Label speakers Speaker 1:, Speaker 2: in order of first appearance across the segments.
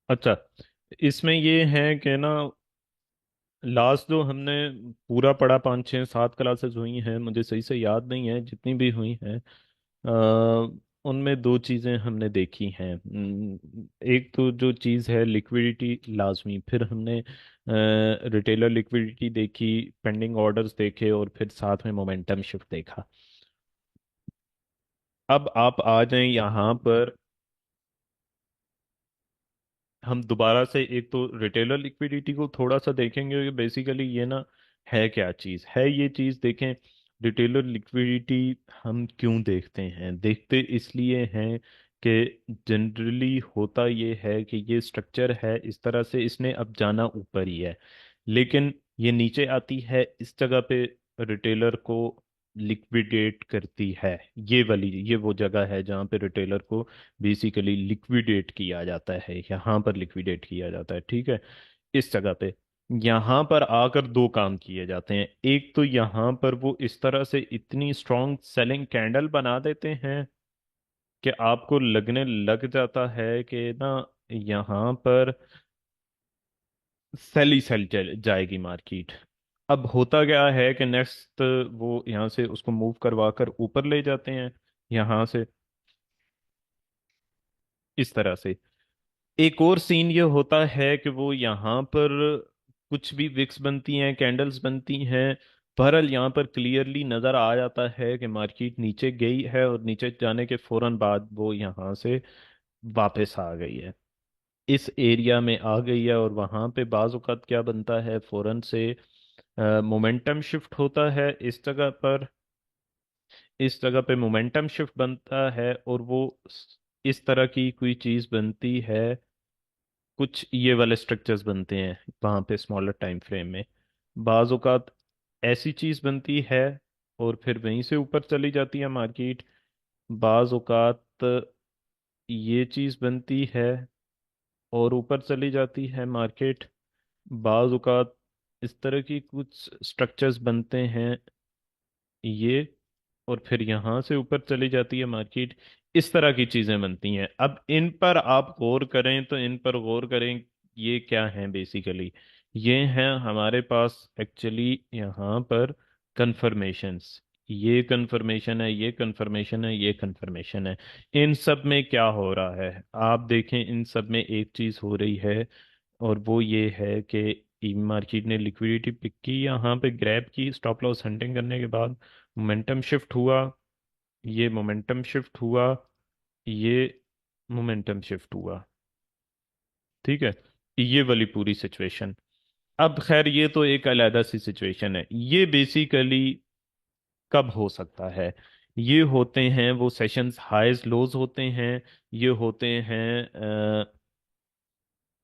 Speaker 1: अच्छा, इसमें ये है कि ना, लास्ट जो हमने पूरा पढ़ा, 5 6 7 क्लासेस हुई हैं, मुझे सही से याद नहीं है जितनी भी हुई हैं। उनमें दो चीज़ें हमने देखी हैं। एक तो जो चीज़ है लिक्विडिटी लाजमी, फिर हमने रिटेलर लिक्विडिटी देखी, पेंडिंग ऑर्डर्स देखे, और फिर साथ में मोमेंटम शिफ्ट देखा। अब आप आ जाएं यहाँ पर, हम दोबारा से एक तो रिटेलर लिक्विडिटी को थोड़ा सा देखेंगे कि बेसिकली ये ना है क्या चीज़ है। ये चीज़ देखें, रिटेलर लिक्विडिटी हम क्यों देखते हैं? देखते इसलिए हैं कि जनरली होता ये है कि ये स्ट्रक्चर है इस तरह से, इसने अब जाना ऊपर ही है, लेकिन ये नीचे आती है इस जगह पे, रिटेलर को लिक्विडेट करती है। ये वो जगह है जहाँ पे रिटेलर को बेसिकली लिक्विडेट किया जाता है, यहाँ पर लिक्विडेट किया जाता है, ठीक है। इस जगह पे यहाँ पर आकर दो काम किए जाते हैं। एक तो यहाँ पर वो इस तरह से इतनी स्ट्रॉन्ग सेलिंग कैंडल बना देते हैं कि आपको लगने लग जाता है कि ना यहाँ पर सेल ही सेल जाएगी मार्केट। अब होता क्या है कि नेक्स्ट वो यहाँ से उसको मूव करवा कर ऊपर ले जाते हैं, यहाँ से इस तरह से। एक और सीन ये होता है कि वो यहाँ पर कुछ भी विक्स बनती हैं, कैंडल्स बनती हैं, बहरहाल यहाँ पर क्लियरली नज़र आ जाता है कि मार्केट नीचे गई है, और नीचे जाने के फौरन बाद वो यहाँ से वापस आ गई है, इस एरिया में आ गई है। और वहाँ पे बाज़ औक़ात क्या बनता है, फौरन से मोमेंटम शिफ्ट होता है इस जगह पर। इस जगह पे मोमेंटम शिफ्ट बनता है, और वो इस तरह की कोई चीज़ बनती है, कुछ ये वाले स्ट्रक्चर्स बनते हैं वहाँ पे स्मॉलर टाइम फ्रेम में। बाज़ औक़ात ऐसी चीज़ बनती है और फिर वहीं से ऊपर चली जाती है मार्केट। बाज़ औक़ात ये चीज़ बनती है और ऊपर चली जाती है मार्केट। बाज़ औक़ात इस तरह की कुछ स्ट्रक्चर्स बनते हैं ये, और फिर यहाँ से ऊपर चली जाती है मार्केट। इस तरह की चीजें बनती हैं। अब इन पर आप गौर करें, तो इन पर गौर करें, ये क्या है बेसिकली? ये हैं हमारे पास एक्चुअली यहाँ पर कंफर्मेशंस। ये कंफर्मेशन है, ये कंफर्मेशन है, ये कंफर्मेशन है। इन सब में क्या हो रहा है आप देखें, इन सब में एक चीज हो रही है, और वो ये है कि मार्केट ने लिक्विडिटी पिक की, यहाँ पे ग्रैब की स्टॉप लॉस हंटिंग करने के बाद मोमेंटम शिफ्ट हुआ, ये मोमेंटम शिफ्ट हुआ, ये मोमेंटम शिफ्ट हुआ, ठीक है। ये वाली पूरी सिचुएशन। अब खैर ये तो एक अलग सी सिचुएशन है। ये बेसिकली कब हो सकता है? ये होते हैं वो सेशंस हाईज लोज होते हैं, ये होते हैं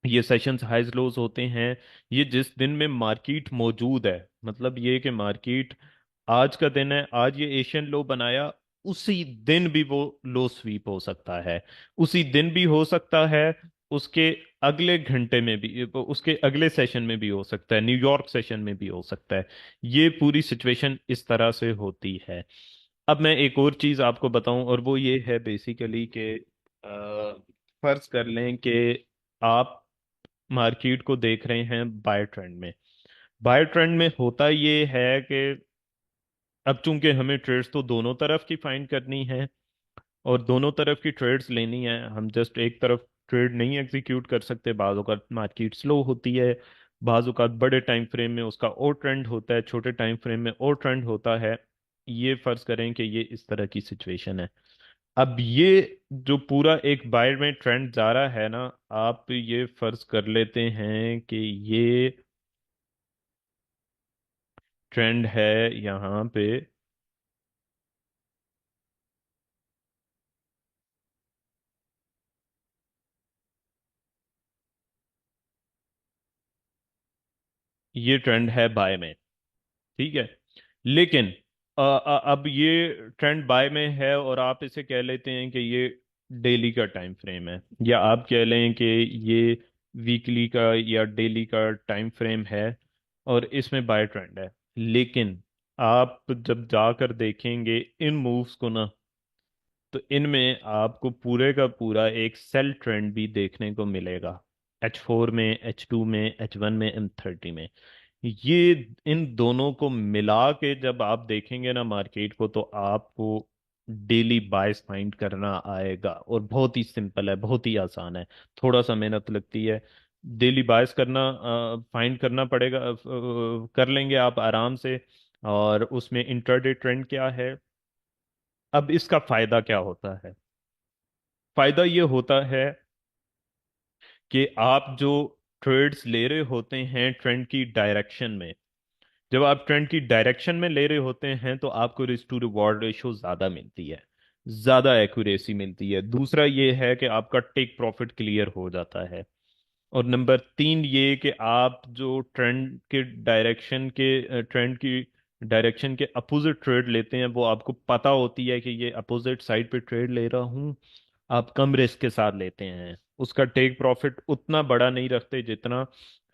Speaker 1: ये सेशंस हाइज लोज होते हैं, ये जिस दिन में मार्केट मौजूद है, मतलब ये कि मार्केट आज का दिन है, आज ये एशियन लो बनाया, उसी दिन भी वो लो स्वीप हो सकता है, उसी दिन भी हो सकता है, उसके अगले घंटे में भी, उसके अगले सेशन में भी हो सकता है, न्यूयॉर्क सेशन में भी हो सकता है। ये पूरी सिचुएशन इस तरह से होती है। अब मैं एक और चीज आपको बताऊं, और वो ये है बेसिकली कि फर्ज कर लें कि आप मार्केट को देख रहे हैं बाय ट्रेंड में। बाय ट्रेंड में होता ये है कि अब चूंकि हमें ट्रेड्स तो दोनों तरफ की फाइंड करनी है, और दोनों तरफ की ट्रेड्स लेनी है, हम जस्ट एक तरफ ट्रेड नहीं एग्जीक्यूट कर सकते। बाज़ औक़ात मार्केट स्लो होती है, बाज़ औक़ात बड़े टाइम फ्रेम में उसका और ट्रेंड होता है, छोटे टाइम फ्रेम में और ट्रेंड होता है। ये फर्ज करें कि ये इस तरह की सिचुएशन है। अब ये जो पूरा एक बाय में ट्रेंड जा रहा है ना, आप ये फर्ज कर लेते हैं कि ये ट्रेंड है यहाँ पे, ये ट्रेंड है बाय में, ठीक है। लेकिन अब ये ट्रेंड बाय में है, और आप इसे कह लेते हैं कि ये डेली का टाइम फ्रेम है, या आप कह लें कि ये वीकली का या डेली का टाइम फ्रेम है, और इसमें बाय ट्रेंड है। लेकिन आप जब जाकर देखेंगे इन मूव्स को ना, तो इनमें आपको पूरे का पूरा एक सेल ट्रेंड भी देखने को मिलेगा। H4 में, H2 में, H1 में, M30 में। ये इन दोनों को मिला के जब आप देखेंगे ना मार्केट को, तो आपको डेली बायस फाइंड करना आएगा। और बहुत ही सिंपल है, बहुत ही आसान है, थोड़ा सा मेहनत लगती है। डेली बायस करना, फाइंड करना पड़ेगा, कर लेंगे आप आराम से। और उसमें इंट्राडे ट्रेंड क्या है। अब इसका फायदा क्या होता है। फायदा ये होता है कि आप जो ट्रेड्स ले रहे होते हैं ट्रेंड की डायरेक्शन में, जब आप ट्रेंड की डायरेक्शन में ले रहे होते हैं तो आपको रिस्क टू रिवॉर्ड रेशो ज्यादा मिलती है, ज्यादा एक्यूरेसी मिलती है। दूसरा ये है कि आपका टेक प्रॉफिट क्लियर हो जाता है। और नंबर तीन ये कि आप जो ट्रेंड की डायरेक्शन के अपोजिट ट्रेड लेते हैं, वो आपको पता होती है कि ये अपोजिट साइड पे ट्रेड ले रहा हूँ। आप कम रिस्क के साथ लेते हैं, उसका टेक प्रॉफिट उतना बड़ा नहीं रखते जितना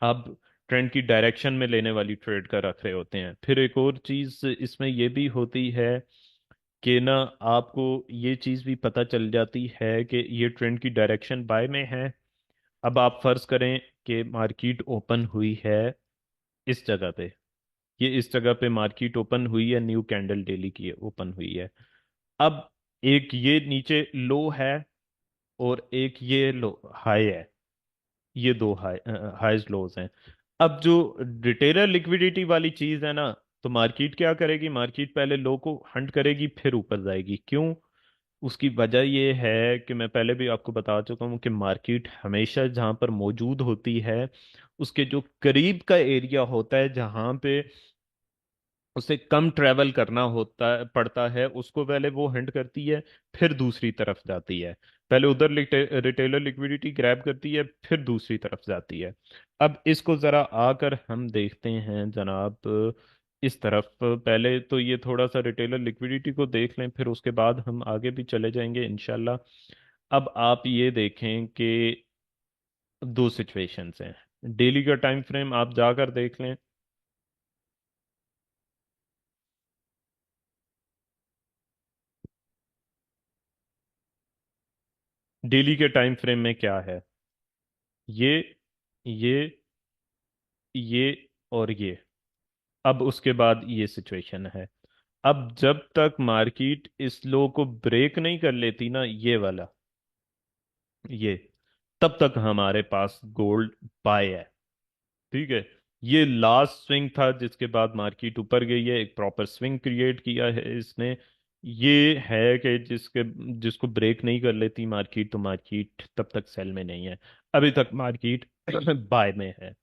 Speaker 1: आप ट्रेंड की डायरेक्शन में लेने वाली ट्रेड का रख रहे होते हैं। फिर एक और चीज इसमें ये भी होती है कि ना, आपको ये चीज भी पता चल जाती है कि ये ट्रेंड की डायरेक्शन बाय में है। अब आप फर्ज करें कि मार्केट ओपन हुई है इस जगह पे, ये इस जगह पे मार्केट ओपन हुई है, न्यू कैंडल डेली की ओपन हुई है। अब एक ये नीचे लो है और एक ये लो हाई है, ये दो हाईज लोज हैं। अब जो रिटेलर लिक्विडिटी वाली चीज है ना, तो मार्केट क्या करेगी, मार्केट पहले लो को हंट करेगी फिर ऊपर जाएगी। क्यों? उसकी वजह ये है कि मैं पहले भी आपको बता चुका हूँ कि मार्केट हमेशा जहां पर मौजूद होती है, उसके जो करीब का एरिया होता है जहां पे उसे कम ट्रेवल करना होता पड़ता है, उसको पहले वो हंट करती है, फिर दूसरी तरफ जाती है। पहले उधर रिटेलर लिक्विडिटी ग्रैब करती है, फिर दूसरी तरफ जाती है। अब इसको जरा आकर हम देखते हैं जनाब, इस तरफ पहले तो ये थोड़ा सा रिटेलर लिक्विडिटी को देख लें, फिर उसके बाद हम आगे भी चले जाएंगे इंशाल्लाह। अब आप ये देखें कि दो सिचुएशंस हैं। डेली का टाइम फ्रेम आप जाकर देख लें। डेली के टाइम फ्रेम में क्या है, ये ये ये और ये। अब उसके बाद ये सिचुएशन है। अब जब तक मार्केट इस लो को ब्रेक नहीं कर लेती ना, ये वाला, ये, तब तक हमारे पास गोल्ड बाय है। ठीक है। ये लास्ट स्विंग था जिसके बाद मार्केट ऊपर गई है, एक प्रॉपर स्विंग क्रिएट किया है इसने। ये है कि जिसको ब्रेक नहीं कर लेती मार्केट, तो मार्केट तब तक सेल में नहीं है, अभी तक मार्केट बाय में है।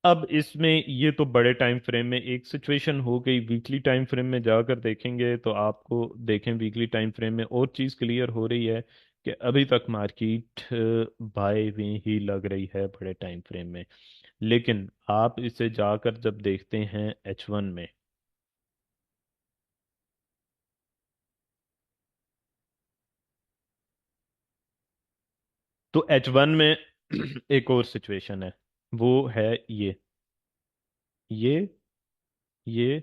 Speaker 1: अब इसमें ये तो बड़े टाइम फ्रेम में एक सिचुएशन हो गई। वीकली टाइम फ्रेम में जाकर देखेंगे तो आपको, देखें वीकली टाइम फ्रेम में और चीज़ क्लियर हो रही है कि अभी तक मार्केट बाय में ही लग रही है बड़े टाइम फ्रेम में। लेकिन आप इसे जाकर जब देखते हैं H1 में, तो H1 में एक और सिचुएशन है। वो है ये ये ये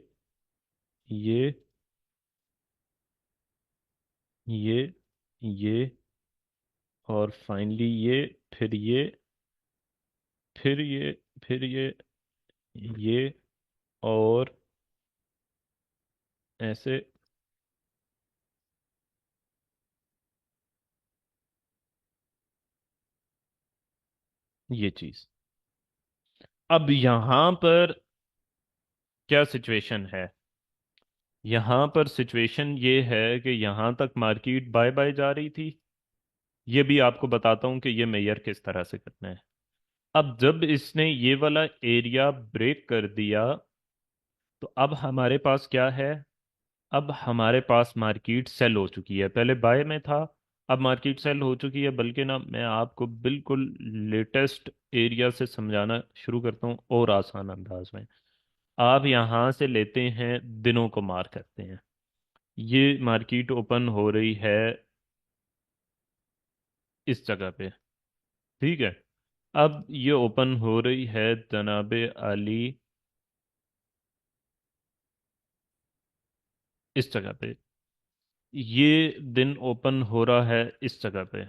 Speaker 1: ये ये और फाइनली ये, फिर ये, फिर ये, फिर ये और ऐसे, ये चीज। अब यहां पर क्या सिचुएशन है, यहां पर सिचुएशन ये है कि यहां तक मार्केट बाय बाय जा रही थी। ये भी आपको बताता हूं कि ये मेजर किस तरह से करना है। अब जब इसने ये वाला एरिया ब्रेक कर दिया, तो अब हमारे पास क्या है, अब हमारे पास मार्केट सेल हो चुकी है। पहले बाय में था, अब मार्केट सेल हो चुकी है। बल्कि ना, मैं आपको बिल्कुल लेटेस्ट एरिया से समझाना शुरू करता हूँ और आसान अंदाज में। आप यहाँ से लेते हैं, दिनों को मार करते हैं। ये मार्केट ओपन हो रही है इस जगह पे। ठीक है। अब ये ओपन हो रही है जनाबे आली इस जगह पे। ये दिन ओपन हो रहा है इस जगह पे।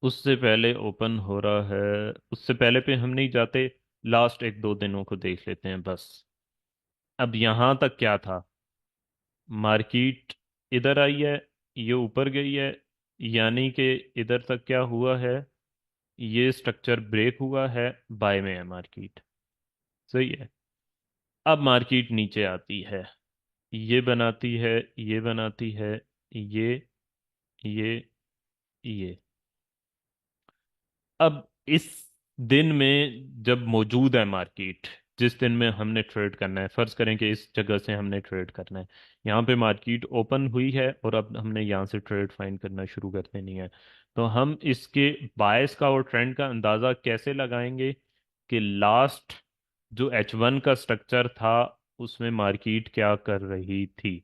Speaker 1: उससे पहले ओपन हो रहा है, उससे पहले पे हम नहीं जाते। लास्ट एक दो दिनों को देख लेते हैं बस। अब यहां तक क्या था? मार्केट इधर आई है, ये ऊपर गई है, यानी कि इधर तक क्या हुआ है? ये स्ट्रक्चर ब्रेक हुआ है, बाय में है मार्केट। सही है। अब मार्केट नीचे आती है, ये बनाती है, ये बनाती है, ये ये ये। अब इस दिन में जब मौजूद है मार्केट, जिस दिन में हमने ट्रेड करना है, फर्ज करें कि इस जगह से हमने ट्रेड करना है, यहाँ पे मार्केट ओपन हुई है और अब हमने यहाँ से ट्रेड फाइंड करना शुरू कर देनी है। तो हम इसके बायस का और ट्रेंड का अंदाजा कैसे लगाएंगे कि लास्ट जो H1 का स्ट्रक्चर था उसमें मार्केट क्या कर रही थी?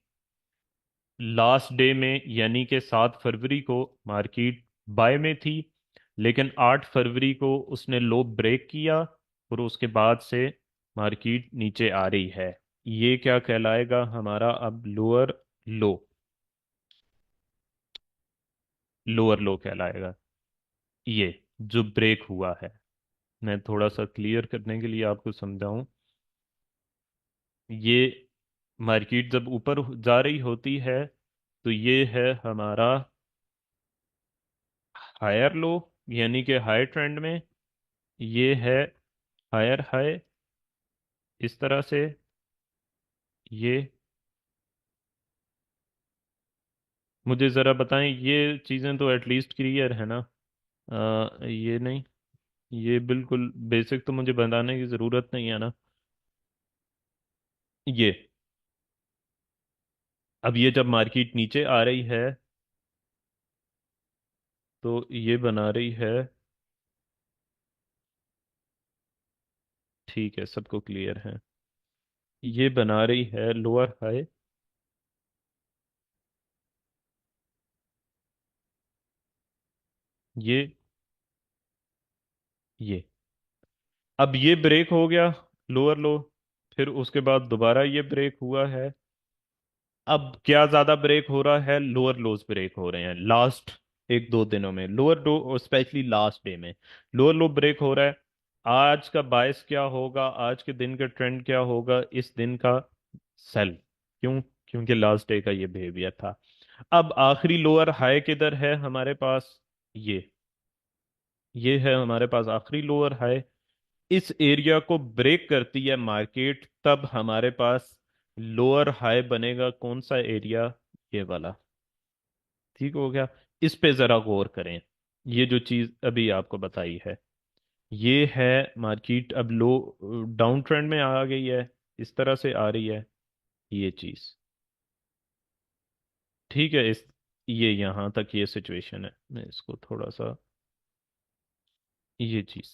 Speaker 1: लास्ट डे में यानी कि 7 फरवरी को मार्केट बाय में थी, लेकिन 8 फरवरी को उसने लो ब्रेक किया और उसके बाद से मार्केट नीचे आ रही है। ये क्या कहलाएगा हमारा अब? लोअर लो। लोअर लो कहलाएगा ये, जो ब्रेक हुआ है। मैं थोड़ा सा क्लियर करने के लिए आपको समझाऊं। ये मार्केट जब ऊपर जा रही होती है तो ये है हमारा हायर लो, यानी कि हाई ट्रेंड में। ये है हायर हाई, इस तरह से। ये मुझे ज़रा बताएं, ये चीज़ें तो एटलीस्ट क्लियर है ना? ये नहीं, ये बिल्कुल बेसिक तो मुझे बताने की ज़रूरत नहीं है ना। ये अब ये जब मार्केट नीचे आ रही है तो ये बना रही है। ठीक है, सबको क्लियर है। ये बना रही है लोअर हाई। ये अब ये ब्रेक हो गया, लोअर लो। फिर उसके बाद दोबारा ये ब्रेक हुआ है। अब क्या ज्यादा ब्रेक हो रहा है? लोअर लोज ब्रेक हो रहे हैं लास्ट एक दो दिनों में, लोअर लो और स्पेशली लास्ट डे में लोअर लो ब्रेक हो रहा है। आज का बायस क्या होगा? आज के दिन का ट्रेंड क्या होगा इस दिन का? सेल। क्यों? क्योंकि लास्ट डे का ये बिहेवियर था। अब आखिरी लोअर हाई किधर है हमारे पास? ये है हमारे पास आखिरी लोअर हाई। इस एरिया को ब्रेक करती है मार्केट, तब हमारे पास लोअर हाई बनेगा कौन सा एरिया? ये वाला। ठीक हो गया। इस पे जरा गौर करें। ये जो चीज अभी आपको बताई है, ये है मार्केट अब लो डाउन ट्रेंड में आ गई है, इस तरह से आ रही है ये चीज। ठीक है, इस ये यहां तक ये सिचुएशन है। मैं इसको थोड़ा सा, ये चीज,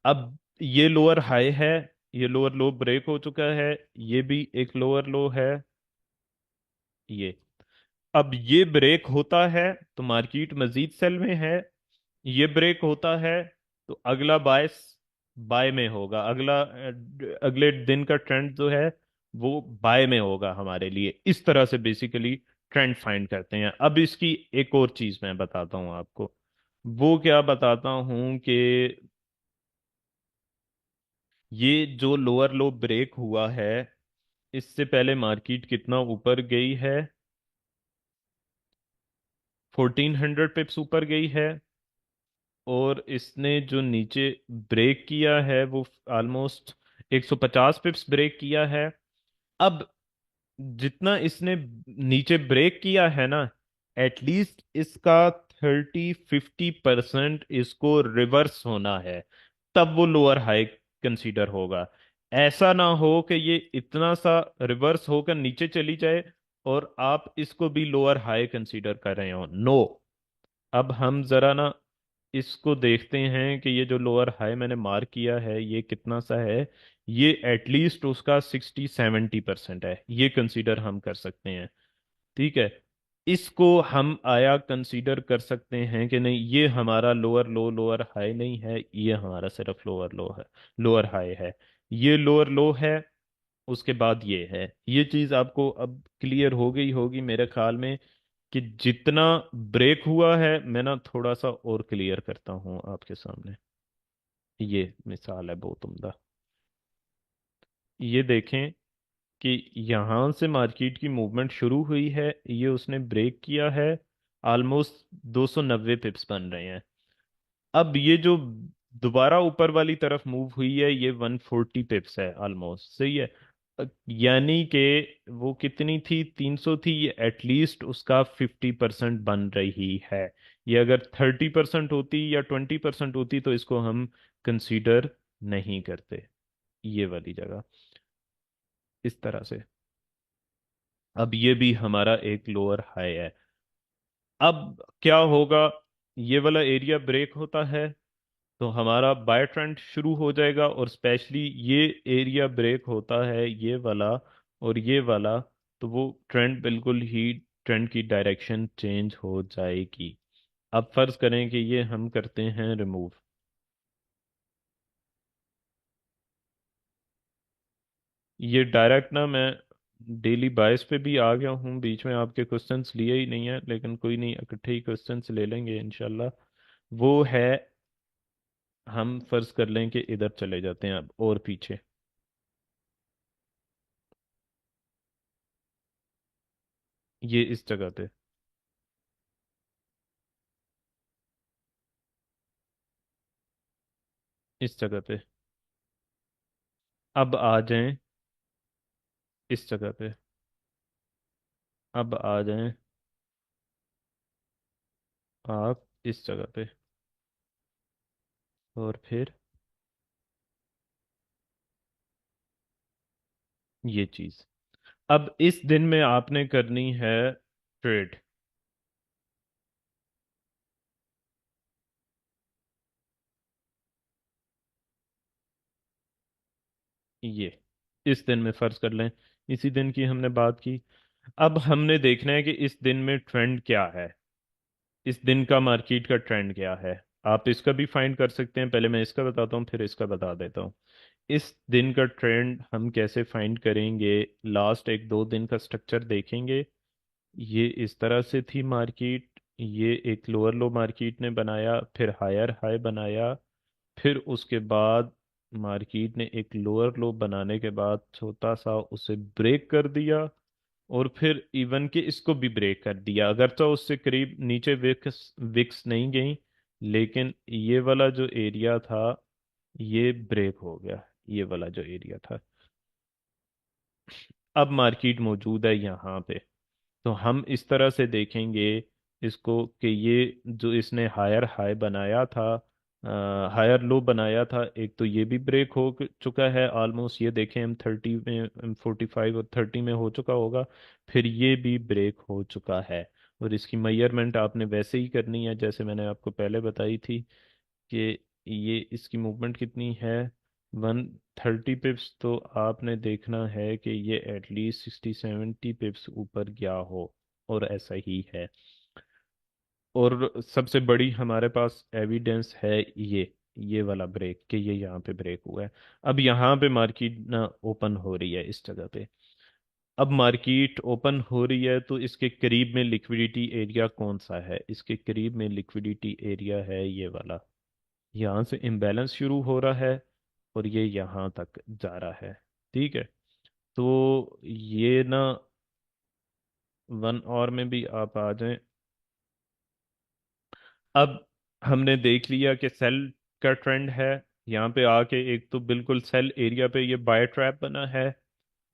Speaker 1: अब ये लोअर हाई है, ये लोअर लो ब्रेक हो चुका है, ये भी एक लोअर लो है। ये अब ये ब्रेक होता है तो मार्केट मजीद सेल में है। ये ब्रेक होता है तो अगला बायस बाय में होगा। अगले दिन का ट्रेंड जो है वो बाय में होगा हमारे लिए। इस तरह से बेसिकली ट्रेंड फाइंड करते हैं। अब इसकी एक और चीज मैं बताता हूँ आपको। वो क्या बताता हूँ कि ये जो लोअर लो ब्रेक हुआ है, इससे पहले मार्केट कितना ऊपर गई है? 1400 पिप्स ऊपर गई है। और इसने जो नीचे ब्रेक किया है वो ऑलमोस्ट 150 पिप्स ब्रेक किया है। अब जितना इसने नीचे ब्रेक किया है ना, एटलीस्ट इसका 30-50% इसको रिवर्स होना है, तब वो लोअर हाई कंसीडर होगा। ऐसा ना हो कि ये इतना सा रिवर्स होकर नीचे चली जाए और आप इसको भी लोअर हाई कंसीडर कर रहे हो। नो। अब हम जरा ना इसको देखते हैं कि ये जो लोअर हाई मैंने मार्क किया है ये कितना सा है। ये एटलीस्ट उसका 60-70% है, ये कंसीडर हम कर सकते हैं। ठीक है। इसको हम आया कंसीडर कर सकते हैं कि नहीं, ये हमारा लोअर लो लोअर हाई नहीं है, ये हमारा सिर्फ लोअर लो है, लोअर हाई है। ये लोअर लो है, उसके बाद ये है। ये चीज आपको अब क्लियर हो गई होगी मेरे ख्याल में, कि जितना ब्रेक हुआ है, मैं ना थोड़ा सा और क्लियर करता हूँ आपके सामने। ये मिसाल है बहुत उम्दा। ये देखें कि यहाँ से मार्केट की मूवमेंट शुरू हुई है, ये उसने ब्रेक किया है। ऑलमोस्ट 290 पिप्स बन रहे हैं। अब ये जो दोबारा ऊपर वाली तरफ मूव हुई है, ये 140 पिप्स है ऑलमोस्ट, सही है। यानी कि वो कितनी थी, 300 थी, ये एटलीस्ट उसका 50% बन रही है। ये अगर 30% होती या 20% होती तो इसको हम कंसीडर नहीं करते, ये वाली जगह, इस तरह से। अब ये भी हमारा एक लोअर हाई है। अब क्या होगा, ये वाला एरिया ब्रेक होता है तो हमारा बाय ट्रेंड शुरू हो जाएगा, और स्पेशली ये एरिया ब्रेक होता है, ये वाला और ये वाला, तो वो ट्रेंड बिल्कुल ही, ट्रेंड की डायरेक्शन चेंज हो जाएगी। अब फर्ज करें कि ये हम करते हैं रिमूव। ये डायरेक्ट ना मैं डेली बायस पे भी आ गया हूँ, बीच में आपके क्वेश्चंस लिए ही नहीं है, लेकिन कोई नहीं, इकट्ठे ही क्वेश्चंस ले लेंगे इंशाल्लाह। वो है, हम फर्ज कर लें कि इधर चले जाते हैं अब और पीछे, ये इस जगह पे, इस जगह पे। अब आ जाएं इस जगह पे, अब आ जाएं आप इस जगह पे, और फिर ये चीज। अब इस दिन में आपने करनी है ट्रेड। ये इस दिन में फर्ज कर लें, इसी दिन की हमने बात की। अब हमने देखना है कि इस दिन में ट्रेंड क्या है, इस दिन का मार्केट का ट्रेंड क्या है। आप इसका भी फाइंड कर सकते हैं, पहले मैं इसका बताता हूँ फिर इसका बता देता हूँ। इस दिन का ट्रेंड हम कैसे फाइंड करेंगे, लास्ट एक दो दिन का स्ट्रक्चर देखेंगे। ये इस तरह से थी मार्केट, ये एक लोअर लो मार्केट ने बनाया, फिर हायर हाई बनाया, फिर उसके बाद मार्केट ने एक लोअर लो बनाने के बाद छोटा सा उसे ब्रेक कर दिया, और फिर इवन के इसको भी ब्रेक कर दिया। अगर तो उससे करीब नीचे विक्स विक्स नहीं गई, लेकिन ये वाला जो एरिया था ये ब्रेक हो गया, ये वाला जो एरिया था। अब मार्केट मौजूद है यहाँ पे, तो हम इस तरह से देखेंगे इसको कि ये जो इसने हायर हाई बनाया था, हायर लो बनाया था, एक तो ये भी ब्रेक हो चुका है ऑलमोस्ट, ये देखें हम 30 में, 45 और 30 में हो चुका होगा। फिर ये भी ब्रेक हो चुका है, और इसकी मेजरमेंट आपने वैसे ही करनी है जैसे मैंने आपको पहले बताई थी, कि ये इसकी मूवमेंट कितनी है, 130 पिप्स, तो आपने देखना है कि ये एटलीस्ट 60-70 पिप्स ऊपर गया हो, और ऐसा ही है। और सबसे बड़ी हमारे पास एविडेंस है ये वाला ब्रेक, कि ये यहाँ पे ब्रेक हुआ है। अब यहाँ पे मार्केट ना ओपन हो रही है इस जगह पे। अब मार्केट ओपन हो रही है तो इसके करीब में लिक्विडिटी एरिया कौन सा है, इसके करीब में लिक्विडिटी एरिया है ये वाला। यहाँ से इम्बैलेंस शुरू हो रहा है और ये यहाँ तक जा रहा है, ठीक है। तो ये ना 1 आवर में भी आप आ जाएं। अब हमने देख लिया कि सेल का ट्रेंड है, यहाँ पे आके एक तो बिल्कुल सेल एरिया पे ये बाय ट्रैप बना है,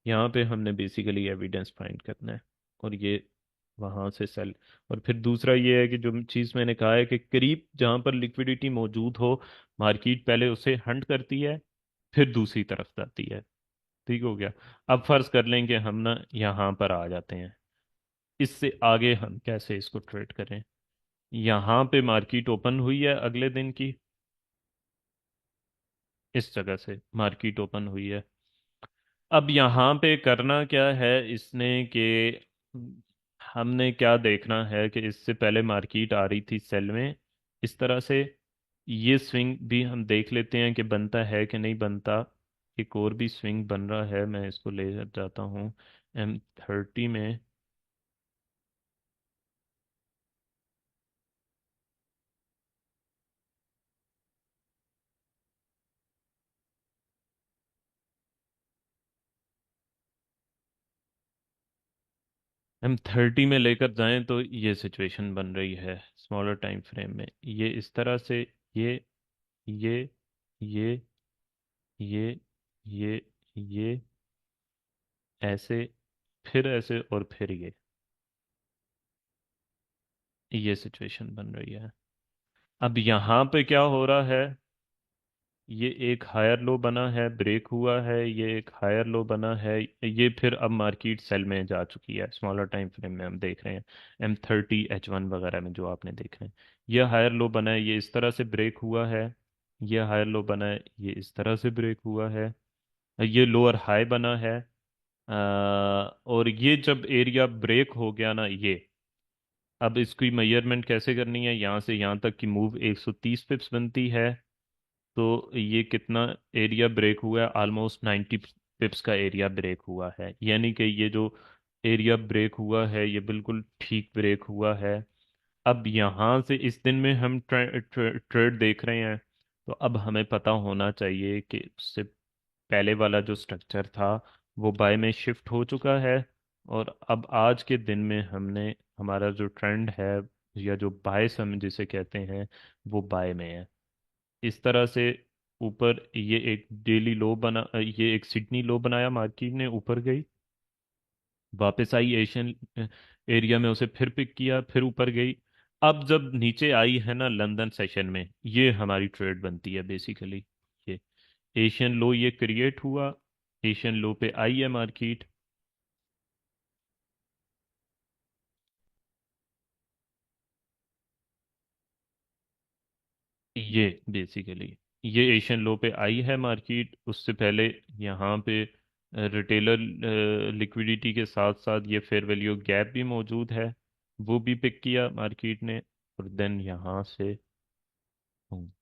Speaker 1: यहाँ पे हमने बेसिकली एविडेंस फाइंड करना है, और ये वहां से सेल। और फिर दूसरा ये है कि जो चीज़ मैंने कहा है कि करीब जहाँ पर लिक्विडिटी मौजूद हो, मार्केट पहले उसे हंट करती है, फिर दूसरी तरफ जाती है। ठीक हो गया। अब फर्ज कर लें कि हम ना यहाँ पर आ जाते हैं, इससे आगे हम कैसे इसको ट्रेड करें। यहाँ पे मार्केट ओपन हुई है अगले दिन की, इस जगह से मार्केट ओपन हुई है। अब यहाँ पे करना क्या है इसने, कि हमने क्या देखना है कि इससे पहले मार्केट आ रही थी सेल में इस तरह से। ये स्विंग भी हम देख लेते हैं कि बनता है कि नहीं बनता। एक और भी स्विंग बन रहा है, मैं इसको ले जाता हूँ M30 में। हम 30 में लेकर जाएं तो ये सिचुएशन बन रही है स्मॉलर टाइम फ्रेम में, ये इस तरह से, ये ये ये ये ये ये ऐसे, फिर ऐसे, और फिर ये सिचुएशन बन रही है। अब यहाँ पे क्या हो रहा है, ये एक हायर लो बना है, ब्रेक हुआ है, ये एक हायर लो बना है, ये फिर अब मार्केट सेल में जा चुकी है। स्मॉलर टाइम फ्रेम में हम देख रहे हैं M30 H1 वगैरह में जो आपने देखे हैं, ये हायर लो बना है, ये इस तरह से ब्रेक हुआ है, ये हायर लो बना है, ये इस तरह से ब्रेक हुआ है, ये लोअर हाई बना है। और ये जब एरिया ब्रेक हो गया ना, ये अब इसकी मेजरमेंट कैसे करनी है, यहाँ से यहाँ तक की मूव 130 पिप्स बनती है। तो ये कितना एरिया ब्रेक हुआ है, ऑलमोस्ट 90 पिप्स का एरिया ब्रेक हुआ है, यानी कि ये जो एरिया ब्रेक हुआ है ये बिल्कुल ठीक ब्रेक हुआ है। अब यहाँ से इस दिन में हम ट्रेड देख रहे हैं, तो अब हमें पता होना चाहिए कि उससे पहले वाला जो स्ट्रक्चर था वो बाय में शिफ्ट हो चुका है, और अब आज के दिन में हमने हमारा जो ट्रेंड है, या जो बायस हम जिसे कहते हैं, वो बाय में है। इस तरह से ऊपर ये एक डेली लो बना, ये एक सिडनी लो बनाया, मार्केट ने ऊपर गई, वापस आई एशियन एरिया में, उसे फिर पिक किया, फिर ऊपर गई। अब जब नीचे आई है ना लंदन सेशन में, ये हमारी ट्रेड बनती है बेसिकली। ये एशियन लो ये क्रिएट हुआ, एशियन लो पे आई है मार्केट। ये बेसिकली ये एशियन लो पे आई है मार्केट, उससे पहले यहाँ पे रिटेलर लिक्विडिटी के साथ साथ ये फेयर वैल्यू गैप भी मौजूद है, वो भी पिक किया मार्केट ने, और देन यहाँ से हम्म,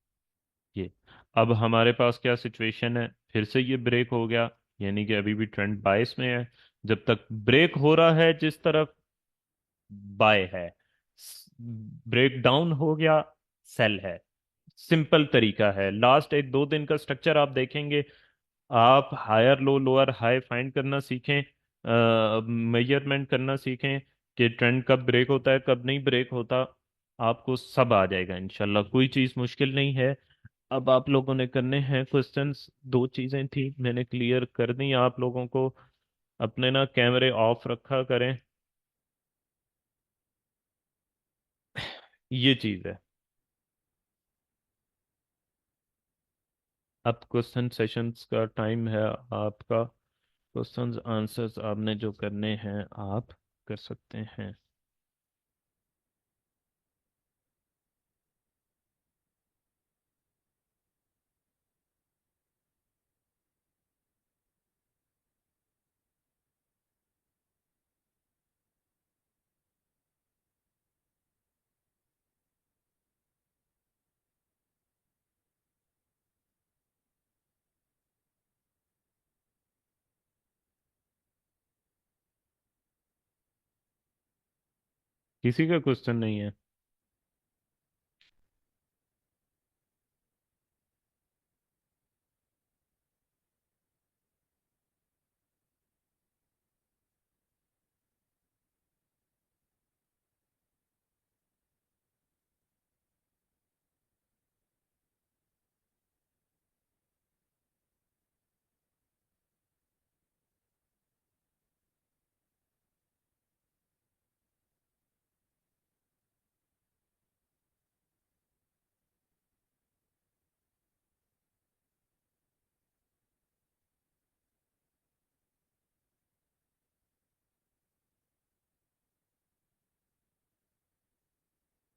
Speaker 1: ये अब हमारे पास क्या सिचुएशन है, फिर से ये ब्रेक हो गया, यानी कि अभी भी ट्रेंड बायस में है। जब तक ब्रेक हो रहा है जिस तरफ, बाय है, ब्रेक डाउन हो गया, सेल है। सिंपल तरीका है, लास्ट एक दो दिन का स्ट्रक्चर आप देखेंगे, आप higher low lower high find करना सीखें, मेजरमेंट करना सीखें कि ट्रेंड कब ब्रेक होता है कब नहीं ब्रेक होता, आपको सब आ जाएगा इंशाल्लाह, कोई चीज़ मुश्किल नहीं है। अब आप लोगों ने करने हैं क्वेश्चंस, दो चीज़ें थी मैंने क्लियर कर दी आप लोगों को। अपने ना कैमरे ऑफ रखा करें, ये चीज़ है। अब क्वेश्चन सेशंस का टाइम है आपका, क्वेश्चंस आंसर्स आपने जो करने हैं आप कर सकते हैं। किसी का क्वेश्चन नहीं है?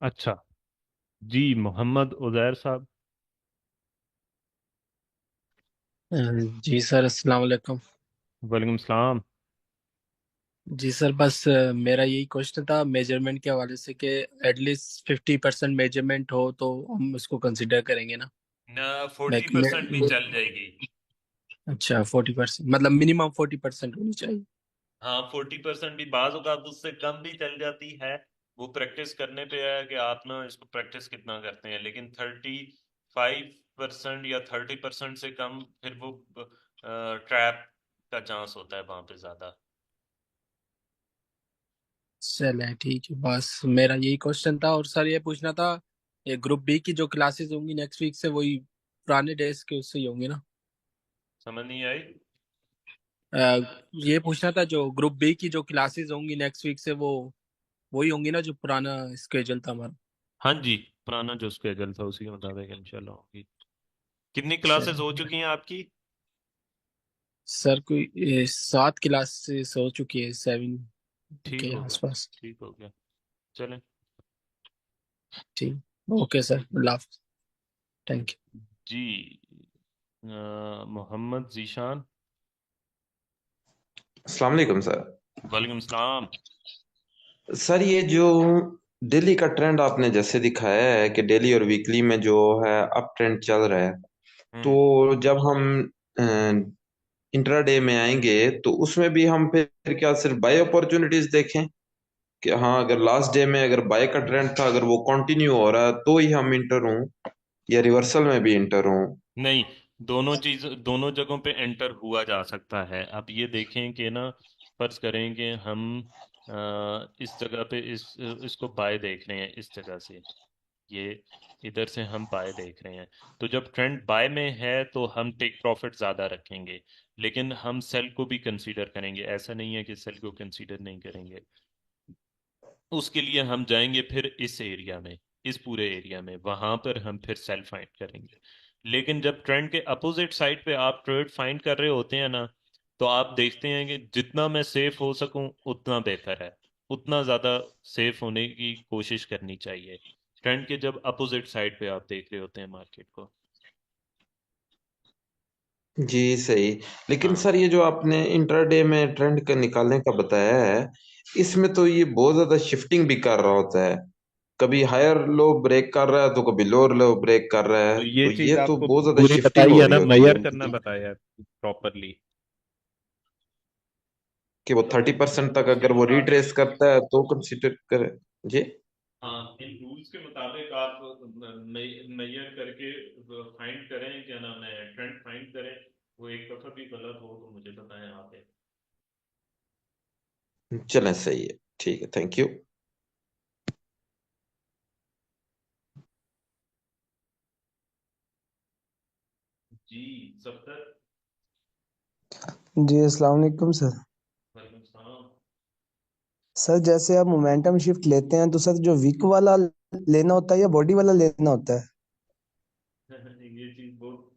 Speaker 1: अच्छा, जी मोहम्मद उजैर साहब।
Speaker 2: अ, जी सर, अस्सलाम वालेकुम।
Speaker 1: वालेकुम सलाम।
Speaker 2: जी सर, बस मेरा यही क्वेश्चन था मेजरमेंट के हवाले से कि एटलीस्ट 50% मेजरमेंट हो तो हम उसको कंसिडर करेंगे ना।
Speaker 1: ना,
Speaker 2: मैं
Speaker 1: 40% भी चल जाएगी।
Speaker 2: अच्छा, 40% मतलब मिनिमम 40% होनी चाहिए।
Speaker 1: हाँ, 40% भी बाज औकात उससे कम भी चल जाती है। वो प्रैक्टिस करने पे है कि आप ना इसको प्रैक्टिस कितना करते हैं, लेकिन 35% या 30% से कम फिर वो ट्रैप का चांस होता है वहां पे ज्यादा।
Speaker 2: चले ठीक है, बस मेरा यही क्वेश्चन था। और सर ये पूछना था, ये ग्रुप बी की जो क्लासेस होंगी नेक्स्ट वीक से, वही पुराने डेज के उससे ही होंगी ना?
Speaker 1: समझ नहीं आई।
Speaker 2: अ, ये पूछना था, जो ग्रुप बी की जो क्लासेस होंगी नेक्स्ट वीक से, वो वही होंगी ना जो पुराना स्केजूल था हमारा?
Speaker 1: हाँ जी, पुराना जो स्केजल था उसी के मुताबिक इंशाल्लाह होगी। कितनी क्लासेस हो
Speaker 2: चलिए
Speaker 1: चुकी हैं आपकी?
Speaker 2: सर, कोई 7 क्लासेस हो चुकी है, 7
Speaker 1: ठीक
Speaker 2: के
Speaker 1: हो गया।
Speaker 2: आसपास।
Speaker 1: ठीक हो गया। चलें।
Speaker 2: ठीक। ओके सर, अल्लाह हाफिज। Thank you.
Speaker 1: जी। मोहम्मद जीशान।
Speaker 3: अस्सलाम वालेकुम सर।
Speaker 1: वालेकुम सलाम।
Speaker 3: सर ये जो डेली का ट्रेंड आपने जैसे दिखाया है कि डेली और वीकली में जो है अप ट्रेंड चल रहा है,
Speaker 1: हम्म।
Speaker 3: तो जब हम इंट्राडे में आएंगे तो उसमें भी हम फिर क्या सिर्फ बाय अपॉर्चुनिटीज देखें कि हाँ अगर लास्ट डे में अगर बाय का ट्रेंड था अगर वो कंटिन्यू हो रहा है तो ही हम इंटर हों या रिवर्सल में भी इंटर हों?
Speaker 1: नहीं, दोनों जगहों पे एंटर हुआ जा सकता है। अब ये देखें कि ना, फर्ज करें कि हम इस जगह पे इसको बाय देख रहे हैं इस जगह से। ये इधर से हम बाय देख रहे हैं। तो जब ट्रेंड बाय में है तो हम टेक प्रॉफिट ज़्यादा रखेंगे। लेकिन हम सेल को भी कंसीडर करेंगे, ऐसा नहीं है कि सेल को कंसीडर नहीं करेंगे। उसके लिए हम जाएंगे फिर इस एरिया में, इस पूरे एरिया में, वहां पर हम फिर सेल फाइंड करेंगे। लेकिन जब ट्रेंड के अपोजिट साइड पे आप ट्रेड फाइंड कर रहे होते हैं ना, तो आप देखते हैं कि जितना मैं सेफ हो सकूं उतना बेहतर है। उतना ज़्यादा सेफ होने की कोशिश करनी चाहिए ट्रेंड के जब अपोजिट साइड पे आप देख रहे होते हैं मार्केट को।
Speaker 3: जी सही। लेकिन
Speaker 1: हाँ।
Speaker 3: सर ये जो आपने इंट्राडे में ट्रेंड का निकालने का बताया है, इसमें तो ये बहुत ज्यादा शिफ्टिंग भी कर रहा होता है। कभी हायर लो ब्रेक कर रहा है तो कभी लोअर लो ब्रेक कर रहा है,
Speaker 1: तो ये
Speaker 3: तो
Speaker 1: चीज़
Speaker 3: ये तो
Speaker 1: आपको
Speaker 3: बहुत ज्यादा
Speaker 1: पूरी
Speaker 3: शिफ्टिंग
Speaker 1: बताई
Speaker 3: हो
Speaker 1: है
Speaker 3: रही
Speaker 1: ना,
Speaker 3: होती है
Speaker 1: मेजर करना
Speaker 3: उनकी
Speaker 1: बताया है प्रॉपरली।
Speaker 3: कि वो 30% तक
Speaker 1: उसके
Speaker 3: अगर वो
Speaker 1: मुताबिक।
Speaker 3: रिट्रेस करता है तो कंसिडर करे। जी।
Speaker 1: हाँ, इन रूल्स के मुताबिक आप मेजर करके फाइंड करें, क्या नाम है, ट्रेंड फाइंड करें। वो एक दफा भी गलत हो तो मुझे बताएं आप।
Speaker 3: चलें सही है। ठीक है, थैंक यू।
Speaker 1: जी। सफ्तर।
Speaker 4: जी अस्सलाम वालेकुम सर।
Speaker 1: वालेकुम सलाम।
Speaker 4: सर जैसे आप मोमेंटम शिफ्ट लेते हैं तो सर जो वीक वाला लेना होता है या बॉडी वाला लेना होता है?
Speaker 1: ये चीज बहुत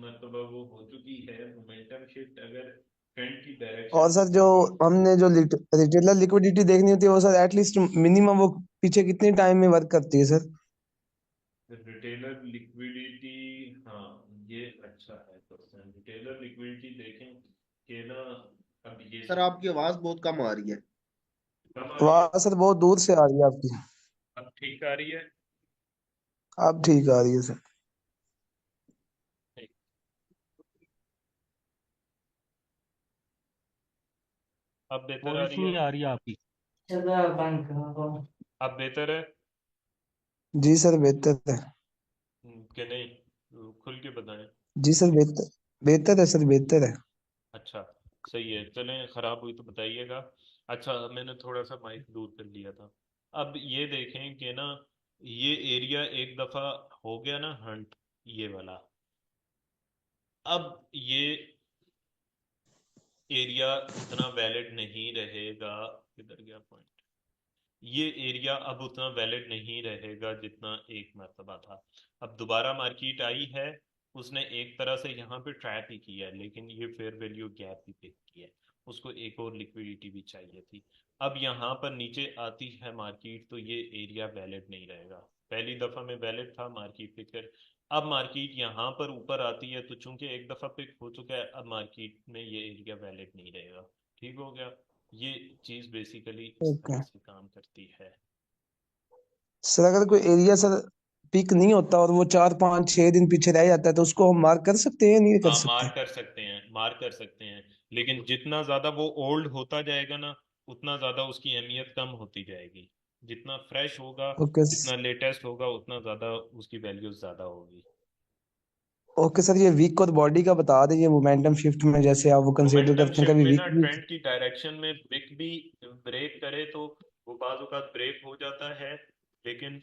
Speaker 1: मतलब वो हो चुकी है, मोमेंटम शिफ्ट अगर ट्रेंड की
Speaker 4: और
Speaker 1: डायरेक्शन
Speaker 4: सर जो
Speaker 1: होगी।
Speaker 4: हमने जो रिटेलर लिक्विडिटी देखनी होती है वो सर एटलीस्ट मिनिमम वो पीछे कितने टाइम में वर्क करती है सर?
Speaker 1: Retailer liquidity. हाँ, ये अच्छा है क्वेश्चन। रिटेलर लिक्विडिटी देखें कि ना, अब ये
Speaker 5: सर आपकी आवाज बहुत कम आ रही है।
Speaker 1: कम आ रही है।
Speaker 4: आवाज सर बहुत दूर से आ रही है आपकी।
Speaker 1: अब ठीक आ रही है।
Speaker 4: अब ठीक आ रही है सर।
Speaker 1: ठीक। अब बेहतर आ
Speaker 6: वॉइस
Speaker 1: रही है।
Speaker 6: नहीं आ रही आपकी।
Speaker 1: अब बेहतर है।
Speaker 4: जी सर बेहतर है।
Speaker 1: कि नहीं, खुल के बताएं।
Speaker 4: जी सर बेहतर, बेहतर है सर, बेहतर है।
Speaker 1: अच्छा, सही है। चलें, ख़राब हुई तो बताइएगा। अच्छा, मैंने थोड़ा सा माइक दूर कर लिया था। अब ये देखें कि ना, ये एरिया एक दफ़ा हो गया ना हंट, ये वाला। अब ये एरिया उतना वैलिड नहीं रहेगा। किधर गया पॉइंट? ये एरिया अब उतना वैलिड नहीं रहेगा जितना एक मरतबा था। अब दोबारा मार्केट आई है, उसने एक तरह से यहाँ पे ट्रैप ही किया है, लेकिन ये फेयर वैल्यू गैप भी पिक किया है। उसको एक और लिक्विडिटी भी चाहिए थी। अब यहाँ पर नीचे आती है मार्केट तो ये एरिया वैलिड नहीं रहेगा। पहली दफ़ा में वैलिड था, मार्केट पिक कर। अब मार्केट यहाँ पर ऊपर आती है तो चूंकि एक दफ़ा पिक हो चुका है, अब मार्केट में ये एरिया वैलिड नहीं रहेगा। ठीक हो गया। ये चीज़ बेसिकली इस
Speaker 4: ओके
Speaker 1: तरह से काम करती है।
Speaker 4: सर, अगर कोई एरिया सर पिक नहीं होता और वो 4 5 6 दिन पीछे रह जाता है तो उसको हम मार्क कर सकते हैं या नहीं कर
Speaker 1: हाँ, मार
Speaker 4: सकते?
Speaker 1: कर सकते हैं, मार कर सकते हैं। लेकिन जितना ज़्यादा वो ओल्ड होता जाएगा ना, उतना ज़्यादा उसकी अहमियत कम होती जाएगी। जितना फ्रेश होगा,
Speaker 4: ओके।
Speaker 1: जितना लेटेस्ट होगा, उतना ज़्यादा उसकी वैल्यू ज़्यादा होगी।
Speaker 4: ओके सर, ये वीक और बॉडी का बता दें, ये मोमेंटम शिफ्ट में जैसे आप वो कंसीडर
Speaker 1: मोमेंटम
Speaker 4: करते हैं,
Speaker 1: शिफ्ट
Speaker 4: कभी
Speaker 1: में
Speaker 4: वीक
Speaker 1: ना
Speaker 4: भी।
Speaker 1: ट्रेंड की डायरेक्शन में विक भी ब्रेक करे तो वो बाज़ औक़ात ब्रेक हो जाता है, लेकिन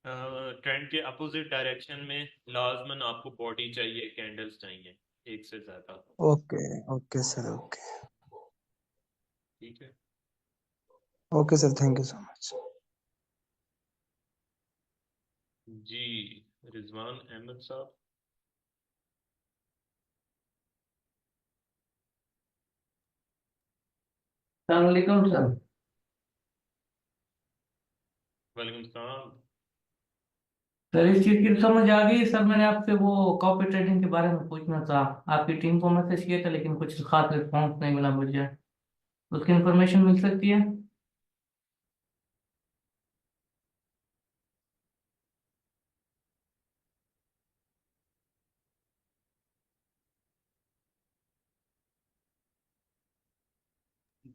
Speaker 1: ट्रेंड के अपोजिट डायरेक्शन में लाजमन आपको बॉडी चाहिए, कैंडल्स चाहिए एक से ज़्यादा।
Speaker 4: ओके। Okay sir, okay.
Speaker 1: ठीक है।
Speaker 4: Okay sir, thank you so much.
Speaker 1: जी, रिजवान अहमद साहब।
Speaker 6: सलामकुम सर।
Speaker 1: वालेकुम सलाम।
Speaker 6: सर इस चीज़ की तो समझ आ गई सर, मैंने आपसे वो कॉपी ट्रेडिंग के बारे में पूछना था। आपकी टीम को मैसेज किया था लेकिन कुछ खास रिस्पॉन्स नहीं मिला मुझे। उसकी इन्फॉर्मेशन मिल सकती है?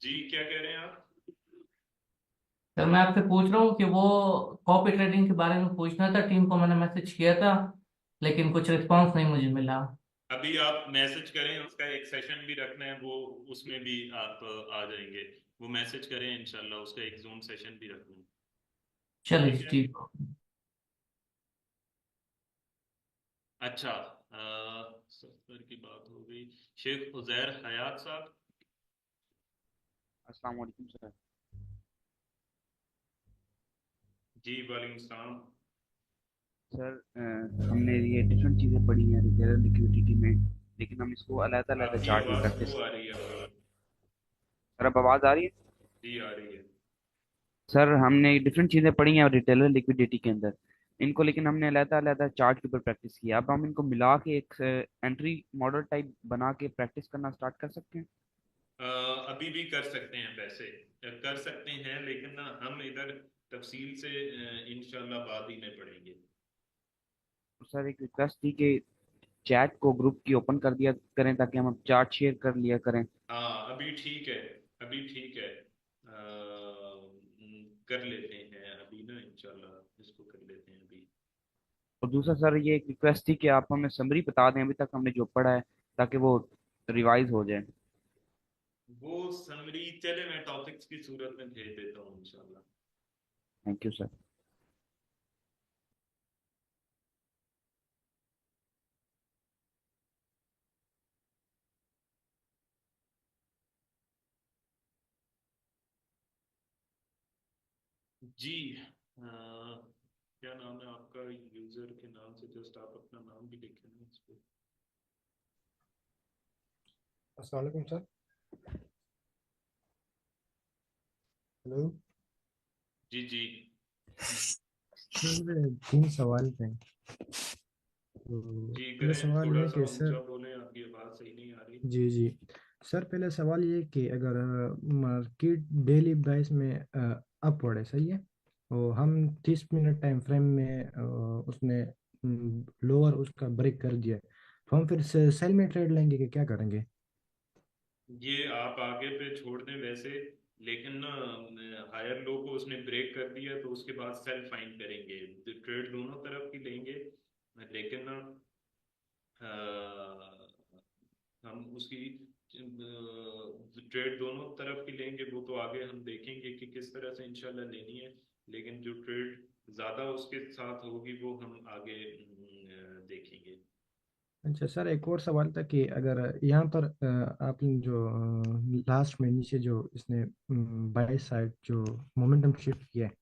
Speaker 1: जी, क्या कह रहे हैं आप?
Speaker 6: सर मैं आपसे पूछ रहा हूँ कि वो कॉपी ट्रेडिंग के बारे में पूछना था, टीम को मैंने मैसेज किया था लेकिन कुछ रिस्पॉन्स नहीं मुझे मिला।
Speaker 1: अभी आप मैसेज करें, उसका एक सेशन भी रखना है, वो उसमें भी आप आ जाएंगे। वो मैसेज करें, इंशाल्लाह उसका एक जोन सेशन भी रखूँ।
Speaker 6: चलिए
Speaker 1: ठीक है।
Speaker 6: ठीक।
Speaker 1: अच्छा, सफर की बात हो गई। शेख उजैर हयात साहब।
Speaker 7: अस्सलाम वालेकुम सर।
Speaker 1: जी वालेकुम सलाम।
Speaker 7: सर हमने ये डिफरेंट चीज़ें पढ़ी हैं रिटेलर लिक्विडिटी में, लेकिन हम इसको अलग अलग
Speaker 1: आपकी
Speaker 7: चार्ट में
Speaker 1: आवाज़
Speaker 7: प्रैक्टिस।
Speaker 1: स्लो आ रही है थोड़ा।
Speaker 7: सर अब आवाज़ आ रही है?
Speaker 1: जी आ रही है।
Speaker 7: सर हमने डिफरेंट चीज़ें पढ़ी हैं रिटेलर लिक्विडिटी के अंदर, इनको लेकिन हमने अलग अलग चार्ट के ऊपर प्रैक्टिस किया। अब हम इनको मिला के एक एंट्री मॉडल टाइप बना के प्रैक्टिस करना स्टार्ट कर सकते हैं?
Speaker 1: अभी भी कर सकते हैं, वैसे कर सकते हैं, लेकिन ना हम इधर तफसील से इंशाल्लाह बाद ही में पढ़ेंगे।
Speaker 7: तो सर एक रिक्वेस्ट थी कि चैट को ग्रुप की ओपन कर दिया करें ताकि हम चार्ट शेयर कर लिया करें।
Speaker 1: हाँ अभी ठीक है, अभी ठीक है। कर लेते हैं अभी ना, इंशाल्लाह इसको कर लेते हैं अभी।
Speaker 7: और दूसरा सर ये एक रिक्वेस्ट थी कि आप हमें समरी बता दें अभी तक हमने जो पढ़ा है, ताकि वो रिवाइज हो जाए।
Speaker 1: वो समरी चले मैं टॉपिक्स की सूरत में भेज देता हूँ इंशाल्लाह।
Speaker 7: Thank you sir.
Speaker 1: जी, क्या नाम है आपका? यूजर के नाम से जस्ट आप अपना नाम भी लिखें ना इस पे।
Speaker 8: अस्सलाम वालेकुम सर। हेलो।
Speaker 1: जी जी।
Speaker 8: सर मेरे 3 सवाल थे। तो
Speaker 1: जी
Speaker 8: पहले
Speaker 1: करें,
Speaker 8: सवाल
Speaker 1: थोड़ा
Speaker 8: ये
Speaker 1: सा
Speaker 8: कि
Speaker 1: ऊंचा
Speaker 8: सर,
Speaker 1: बोलें, आपकी आवाज़ सही नहीं आ रही।
Speaker 8: जी जी, सर पहले सवाल ये कि अगर मार्केट डेली प्राइस में अपवर्ड है, सही है, और हम 30 मिनट टाइम फ्रेम में उसने लोअर उसका ब्रेक कर दिया है, तो हम फिर से सेल में ट्रेड लेंगे कि क्या करेंगे?
Speaker 1: ये आप आगे पे छोड़ दें वैसे, लेकिन ना हायर लो को उसने ब्रेक कर दिया तो उसके बाद सेल फाइंड करेंगे। ट्रेड दोनों तरफ की लेंगे, लेकिन ना हम उसकी ट्रेड दोनों तरफ की लेंगे, वो तो आगे हम देखेंगे कि किस तरह से इंशाल्लाह लेनी है। लेकिन जो ट्रेड ज़्यादा उसके साथ होगी वो हम आगे देखेंगे।
Speaker 8: अच्छा सर, एक और सवाल था कि अगर यहाँ पर आपने जो लास्ट में नीचे जो इसने बाई साइड जो मोमेंटम शिफ्ट किया है,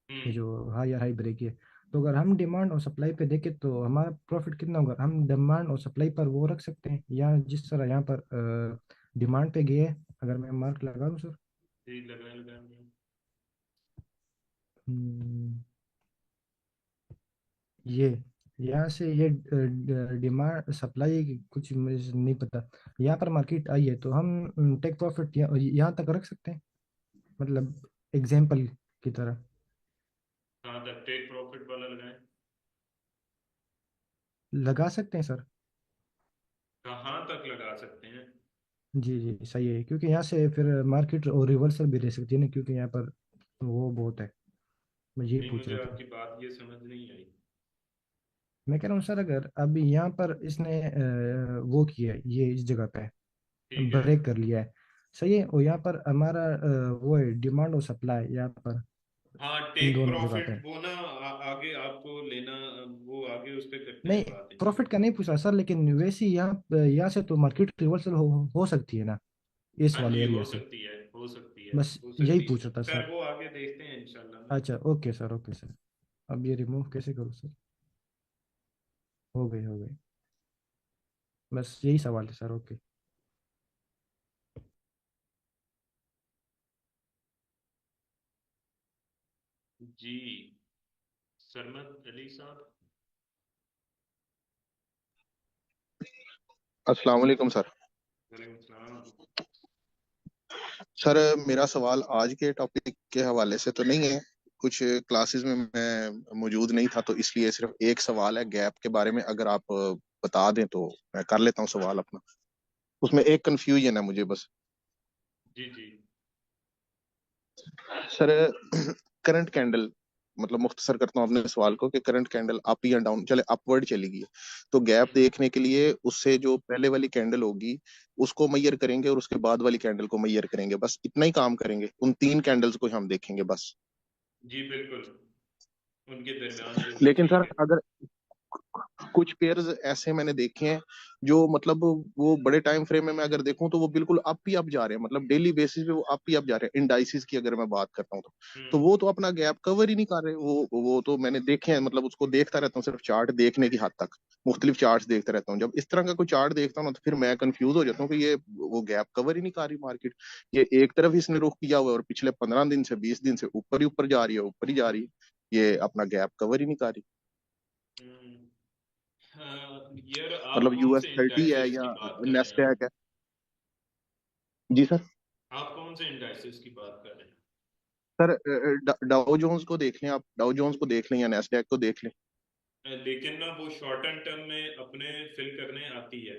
Speaker 8: ये
Speaker 1: हम्म।
Speaker 8: जो हाई या हाई ब्रेक है, तो अगर हम डिमांड और सप्लाई पे देखें तो हमारा प्रॉफिट कितना होगा? हम डिमांड और सप्लाई पर वो रख सकते हैं, या जिस तरह यहाँ पर डिमांड पे गए, अगर मैं मार्क लगा दूँ सर?
Speaker 1: जी लगाए लगाए।
Speaker 8: हम्म, ये यहाँ से ये डिमांड सप्लाई कुछ मुझे नहीं पता, यहाँ पर मार्केट आई है तो हम टेक प्रॉफिट यहाँ तक रख सकते हैं, मतलब एग्जाम्पल की तरह
Speaker 1: कहाँ तक टेक प्रॉफिट वाला लगाएं?
Speaker 8: लगा सकते हैं सर?
Speaker 1: कहाँ तक लगा सकते हैं?
Speaker 8: जी जी सही है, क्योंकि यहाँ से फिर मार्केट और रिवर्सल भी रह सकती है ना, क्योंकि यहाँ पर वो बहुत है, मैं ये
Speaker 1: नहीं,
Speaker 8: पूछ
Speaker 1: मुझे
Speaker 8: रहा था।
Speaker 1: आपकी बात ये समझ नहीं आई।
Speaker 8: मैं कह रहा हूँ सर, अगर अभी यहाँ पर इसने वो किया है, ये इस जगह पे
Speaker 1: ठीक है।
Speaker 8: ब्रेक कर लिया है, सही है, और यहाँ पर हमारा वो है डिमांड और सप्लाई यहाँ पर,
Speaker 1: हाँ,
Speaker 8: इन
Speaker 1: टेक
Speaker 8: दोनों जगह
Speaker 1: प्रॉफिट
Speaker 8: पे।
Speaker 1: वो ना आगे आपको लेना, वो आगे उस पर करते
Speaker 8: नहीं,
Speaker 1: हैं बात
Speaker 8: प्रॉफिट का
Speaker 1: इंशाल्लाह।
Speaker 8: नहीं पूछा सर, लेकिन वैसे ही यहाँ से तो मार्केट रिवर्सल हो सकती है ना, इस
Speaker 1: हाँ
Speaker 8: वाले
Speaker 1: जी,
Speaker 8: एरिया
Speaker 1: हो
Speaker 8: से।
Speaker 1: सकती है, हो सकती है,
Speaker 8: बस
Speaker 1: हो
Speaker 8: यही
Speaker 1: सकती है।
Speaker 8: पूछा था सर।
Speaker 1: खैर वो आगे देखते हैं इंशाल्लाह ना।
Speaker 8: अच्छा, ओके सर, ओके सर। अब ये रिमूव कैसे करूँ सर? हो गई, हो गई। बस यही सवाल है सर, ओके।
Speaker 1: जी, सरमद अली साहब।
Speaker 9: अस्सलाम वालेकुम सर।
Speaker 1: वालेकुम सलाम।
Speaker 9: सर मेरा सवाल आज के टॉपिक के हवाले से तो नहीं है, कुछ क्लासेस में मैं मौजूद नहीं था तो इसलिए सिर्फ एक सवाल है गैप के बारे में, अगर आप बता दें तो मैं कर लेता हूँ सवाल अपना। उसमें एक कंफ्यूजन है मुझे बस।
Speaker 1: जी जी।
Speaker 9: सर करंट कैंडल, मतलब मुख्तसर करता हूँ अपने सवाल को, कि करंट कैंडल अप या डाउन चले, अपवर्ड चली गई है, तो गैप देखने के लिए उससे जो पहले वाली कैंडल होगी उसको मैयर करेंगे और उसके बाद वाली कैंडल को मैयर करेंगे, बस इतना ही काम करेंगे, उन तीन कैंडल्स को हम देखेंगे बस।
Speaker 1: जी बिल्कुल, उनके दरमियान जो
Speaker 9: लेकिन
Speaker 1: बची
Speaker 9: सर
Speaker 1: है।
Speaker 9: अगर कुछ पेयर्स ऐसे मैंने देखे हैं जो मतलब वो बड़े टाइम फ्रेम में मैं अगर देखूं तो वो बिल्कुल अप ही अप जा रहे हैं, मतलब डेली बेसिस पे वो अप ही अप जा रहे हैं, इंडाइसिस की अगर मैं बात करता हूँ तो
Speaker 1: हम्म।
Speaker 9: वो तो अपना गैप कवर ही नहीं कर रहे, वो तो मैंने देखे हैं, मतलब उसको देखता रहता हूँ सिर्फ चार्ट देखने की हद तक, मुख्तलिफ चार्ट्स देखता रहता हूँ, जब इस तरह का कोई चार्ट देखता हूँ ना तो फिर मैं कंफ्यूज हो जाता हूँ कि ये वो गैप कवर ही नहीं कर रही मार्केट, ये एक तरफ ही इसने रुख किया हुआ है और पिछले 15 दिन से 20 दिन से ऊपर ही ऊपर जा रही है, ऊपर ही जा रही है, ये अपना गैप कवर ही नहीं कर रही।
Speaker 1: हम्म। यार आप
Speaker 9: मतलब
Speaker 1: कौन
Speaker 9: यूएस
Speaker 1: से
Speaker 9: 30 है
Speaker 1: इंडाइसेस
Speaker 9: या
Speaker 1: की बात कर रहे हैं?
Speaker 9: नेस्डैक है। जी सर।
Speaker 1: आप कौन से इंडाइसेस की बात कर रहे हैं?
Speaker 9: सर डाउ जोन्स को देख लें, आप डाउ जोन्स को देख लें या नेस्डैक को देख लें।
Speaker 1: लेकिन ना वो शॉर्ट एंड टर्म में अपने फिल करने आती है।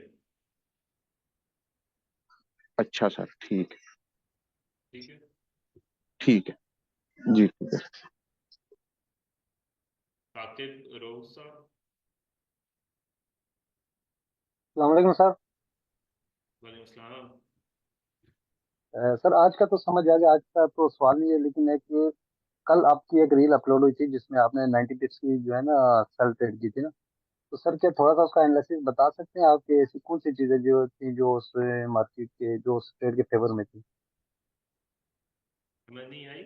Speaker 9: अच्छा सर, ठीक है।
Speaker 1: ठीक है।
Speaker 9: ठीक है जी, ठीक है।
Speaker 1: साकिब रोज साहब।
Speaker 10: अलैक्म सर।
Speaker 1: वालेकुम सलाम।
Speaker 10: सर आज का तो समझ आ गया, आज का तो सवाल नहीं है, लेकिन एक कल आपकी एक रील अपलोड हुई थी जिसमें आपने 90 पिप्स की जो है ना सेल ट्रेड की थी ना, तो सर क्या थोड़ा सा उसका एनालिसिस बता सकते हैं आप कि ऐसी कौन सी चीजें जो थी जो उस मार्केट के जो उस ट्रेड के फेवर में थी?
Speaker 1: समझ नहीं आई।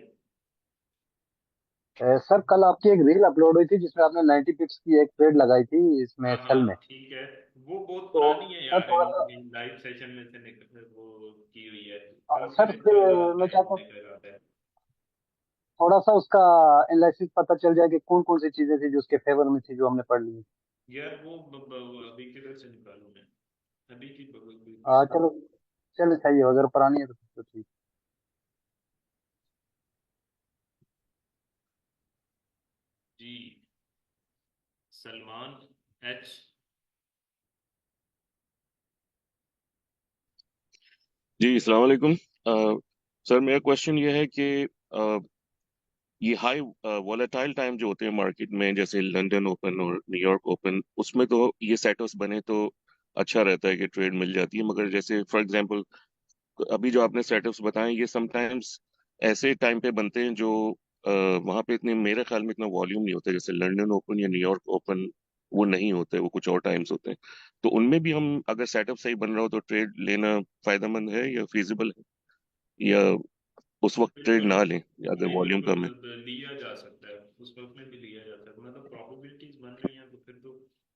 Speaker 10: सर कल आपकी एक रील अपलोड हुई थी जिसमें आपने 90 पिप्स की एक ट्रेड लगाई थी इसमें
Speaker 1: हाँ हाँ
Speaker 10: सेल में।
Speaker 1: ठीक है। वो बहुत
Speaker 10: तो
Speaker 1: पुरानी है
Speaker 10: सर
Speaker 1: यार,
Speaker 10: थोड़ा सा
Speaker 1: लाइव सेशन में से निकल वो की हुई है। कल
Speaker 10: सर
Speaker 1: फिर
Speaker 10: फिर
Speaker 1: इंशाल्लाह
Speaker 10: मैं
Speaker 1: लाइव
Speaker 10: चाहता हूँ
Speaker 1: निकल आता है।
Speaker 10: थोड़ा सा उसका एनालिसिस पता चल जाए कि कौन कौन सी चीजें थी जो उसके फेवर में थी जो हमने पढ़ ली।
Speaker 1: यार वो अभी किधर से निकालूं मैं? अभी की
Speaker 10: चलो, चलो सही है, अगर पुरानी है तो फिर तो ठीक।
Speaker 1: जी, सलमान एच।
Speaker 11: जी अस्सलाम वालेकुम। सर मेरा क्वेश्चन ये है कि ये हाई वॉलेटाइल टाइम जो होते हैं मार्केट में, जैसे लंदन ओपन और न्यूयॉर्क ओपन, उसमें तो ये सेटअप्स बने तो अच्छा रहता है कि ट्रेड मिल जाती है, मगर जैसे फॉर एग्जांपल अभी जो आपने सेटअप्स बताए ये समटाइम्स ऐसे टाइम पे बनते हैं जो वहाँ पे इतने, मेरे ख्याल में इतना वॉल्यूम नहीं होता, जैसे लंदन ओपन या न्यूयॉर्क ओपन वो नहीं होते, वो कुछ और टाइम्स होते हैं, तो उनमें भी हम अगर सेटअप सही बन रहा हो तो ट्रेड लेना फायदेमंद है या फिजिबल है, या उस वक्त ट्रेड
Speaker 1: बिल्कुल।
Speaker 11: ना लें अगर
Speaker 1: नहीं
Speaker 11: वॉल्यूम कम है?
Speaker 1: लिया जा सकता है, उस वक्त में भी लिया जा सकता है, मतलब प्रोबेबिलिटीज बन रही हैं तो फिर तो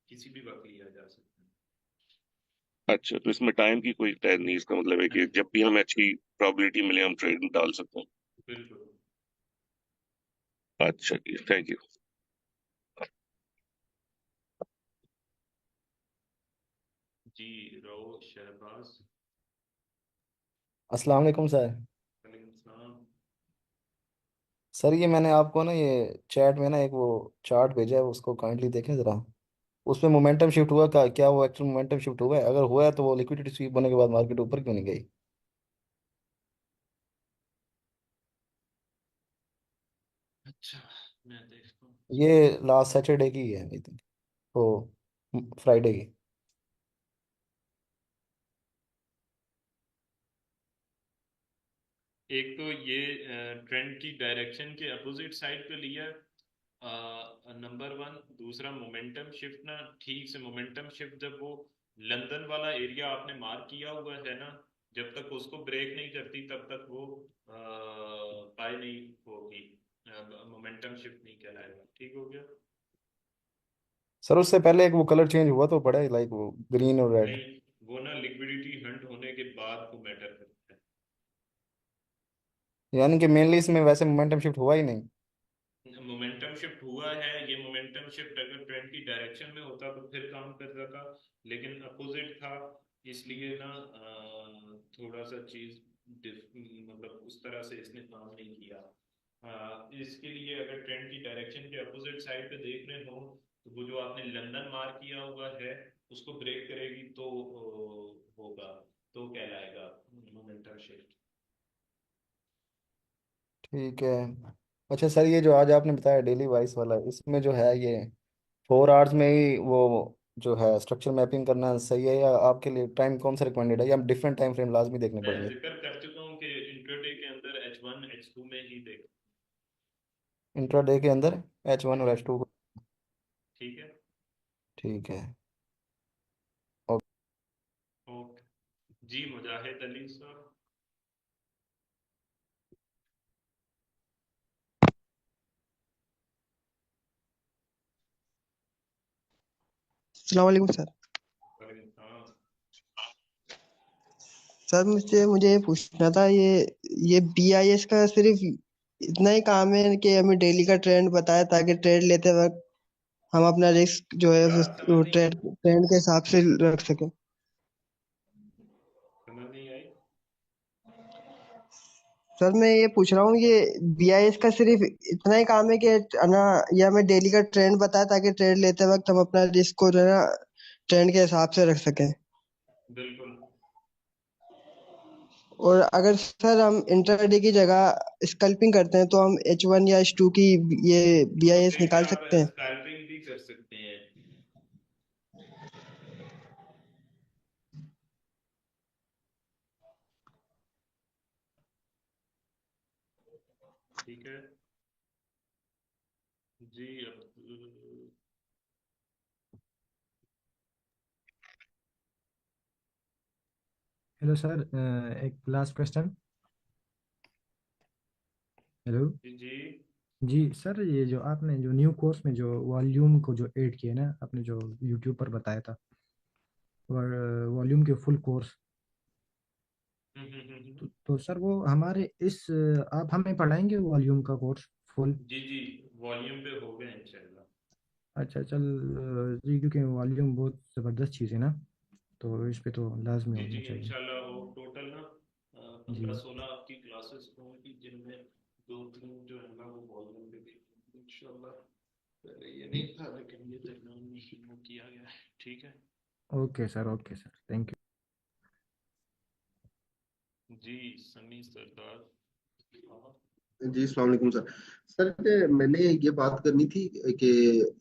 Speaker 1: किसी भी वक्त लिया जा सकता
Speaker 11: अच्छा, तो इसमें टाइम की कोई तय नहीं, इसका मतलब है
Speaker 1: है।
Speaker 11: कि
Speaker 1: नहीं,
Speaker 11: जब भी हमें अच्छी प्रोबेबिलिटी मिले हम ट्रेड डाल सकते हैं।
Speaker 1: बिल्कुल।
Speaker 11: अच्छा जी, थैंक यू।
Speaker 1: जी, रो शहबाज।
Speaker 12: अस्सलाम वालेकुम सर।
Speaker 1: वालेकुम सलाम।
Speaker 12: सर ये मैंने आपको ना ये चैट में ना एक वो चार्ट भेजा है, उसको काइंडली देखें ज़रा। उसमें मोमेंटम शिफ्ट हुआ का क्या? वो एक्चुअल मोमेंटम शिफ्ट हुआ है? अगर हुआ है तो वो लिक्विडिटी स्वीप होने के बाद मार्केट ऊपर क्यों नहीं गई?
Speaker 1: अच्छा, मैं देखता हूँ।
Speaker 12: ये लास्ट सैटरडे की है आई थिंक। वो फ्राइडे की।
Speaker 1: एक तो ये ट्रेंड की डायरेक्शन के अपोजिट साइड पे लिया, नंबर वन। दूसरा मोमेंटम शिफ्ट ना, ठीक से मोमेंटम शिफ्ट जब वो लंदन वाला एरिया आपने मार्क किया हुआ है ना, जब तक उसको ब्रेक नहीं करती तब तक वो बाय नहीं होगी, मोमेंटम शिफ्ट नहीं कहलाएगा। ठीक हो गया?
Speaker 12: सर उससे पहले एक वो कलर चेंज हुआ तो पड़ा है, लाइक वो ग्रीन और रेड।
Speaker 1: नहीं, वो ना लिक्विडिटी हंट होने के बाद को मैटर करता है।
Speaker 12: यानी कि मेनली इसमें वैसे मोमेंटम शिफ्ट हुआ ही नहीं।
Speaker 1: मोमेंटम शिफ्ट हुआ है, ये मोमेंटम शिफ्ट अगर ट्रेंड की डायरेक्शन में होता तो फिर काम कर जाता, लेकिन अपोजिट था, इसलिए ना थोड़ा सा चीज मतलब उस तरह से इसने काम नहीं किया। इसके लिए अगर ट्रेंड की डायरेक्शन के अपोजिट साइड पे देख रहे हो तो वो जो आपने लंदन मार्क किया हुआ है उसको ब्रेक करेगी तो होगा, तो कहलाएगा मोमेंटम शिफ्ट।
Speaker 12: ठीक है। अच्छा सर, ये जो आज आपने बताया डेली वाइज वाला, इसमें जो है ये 4 आवर्स में ही वो जो है स्ट्रक्चर मैपिंग करना सही है, या आपके लिए टाइम कौन सा रिकमेंडेड है, या डिफरेंट टाइम फ्रेम लाजमी देखने
Speaker 1: मैं
Speaker 12: पड़ेंगे?
Speaker 1: जिक्र कर चुका हूँ कि इंट्राडे के अंदर H1 H2 में ही देख।
Speaker 12: इंट्राडे के अंदर H1 और
Speaker 1: हम्म,
Speaker 12: H2 को।
Speaker 1: ठीक है।
Speaker 12: ठीक है।
Speaker 1: ओके जी, मुजाहिद अली साहब।
Speaker 13: अस्सलाम वालेकुम सर।
Speaker 1: हाँ,
Speaker 13: सर मुझे मुझे ये पूछना था, ये बीआईएस का सिर्फ इतना ही काम है कि हमें डेली का ट्रेंड बताए ताकि ट्रेड लेते वक्त हम अपना रिस्क जो है
Speaker 1: बात समझ नहीं,
Speaker 13: ट्रेंड के हिसाब से रख सकें।
Speaker 1: समझ नहीं आई।
Speaker 13: सर मैं ये पूछ रहा हूँ, ये बीआईएस का सिर्फ इतना ही काम है कि ना, ये हमें डेली का ट्रेंड बताए ताकि ट्रेड लेते वक्त हम अपना रिस्क को जो है ना ट्रेंड के हिसाब से रख सकें।
Speaker 1: बिल्कुल।
Speaker 13: और अगर सर हम इंट्राडे की जगह स्कल्पिंग करते हैं तो हम H1 या H2 की ये
Speaker 1: तो
Speaker 13: बीआईएस
Speaker 1: फिर
Speaker 13: निकाल
Speaker 1: आप
Speaker 13: सकते हैं।
Speaker 1: स्कैल्पिंग भी कर सकते हैं। ठीक है जी। अब
Speaker 8: हेलो सर, एक लास्ट क्वेश्चन। हेलो।
Speaker 1: जी जी
Speaker 8: जी सर, ये जो आपने जो न्यू कोर्स में जो वॉल्यूम को जो ऐड किया ना, आपने जो यूट्यूब पर बताया था, और वॉल्यूम के फुल कोर्स, तो सर वो हमारे इस आप हमें पढ़ाएंगे वॉल्यूम का कोर्स फुल?
Speaker 1: जी जी, वॉल्यूम पे हो गए इंशाल्लाह।
Speaker 8: अच्छा चल, जी क्योंकि वॉल्यूम बहुत ज़बरदस्त चीज़ है ना, तो इस पे तो लाजमी
Speaker 1: जी जी,
Speaker 8: होना चाहिए।
Speaker 1: इंशाल्लाह हो। टोटल ना
Speaker 8: जी
Speaker 1: 15-16 आपकी क्लासेस होंगी, जिनमें 2-3 जो है ना वो वॉल्यूम पे भी इंशाल्लाह। पहले ये नहीं था लेकिन ये दरमियान में ही वो किया गया है। ठीक है
Speaker 8: ओके सर, थैंक यू।
Speaker 1: जी। सनी सरदार। हाँ।
Speaker 5: जी अस्सलाम वालेकुम सर। सर मैंने ये बात करनी थी कि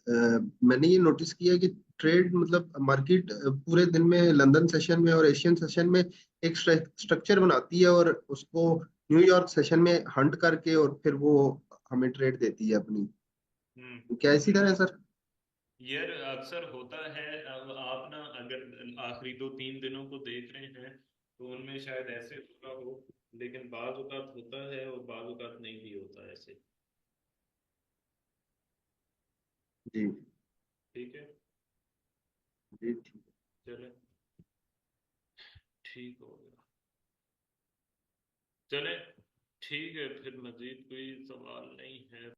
Speaker 5: मैंने ये नोटिस किया कि ट्रेड मतलब मार्केट पूरे दिन में लंदन सेशन में और एशियन सेशन में एक स्ट्रक्चर बनाती है और उसको न्यूयॉर्क सेशन में हंट करके और फिर वो हमें ट्रेड देती है अपनी। क्या इसी तरह है सर?
Speaker 1: यार अक्सर होता है, अब आप ना अगर आखिरी 2-3 दिनों को देख रहे हैं तो उनमें शायद ऐसे होता हो, लेकिन बाज औक़ात होता है और बाज औक़ात नहीं भी होता ऐसे।
Speaker 5: जी
Speaker 1: ठीक है।
Speaker 5: जी ठीक।
Speaker 1: चले, ठीक हो गया। चले, ठीक है, फिर मजीद कोई सवाल नहीं है।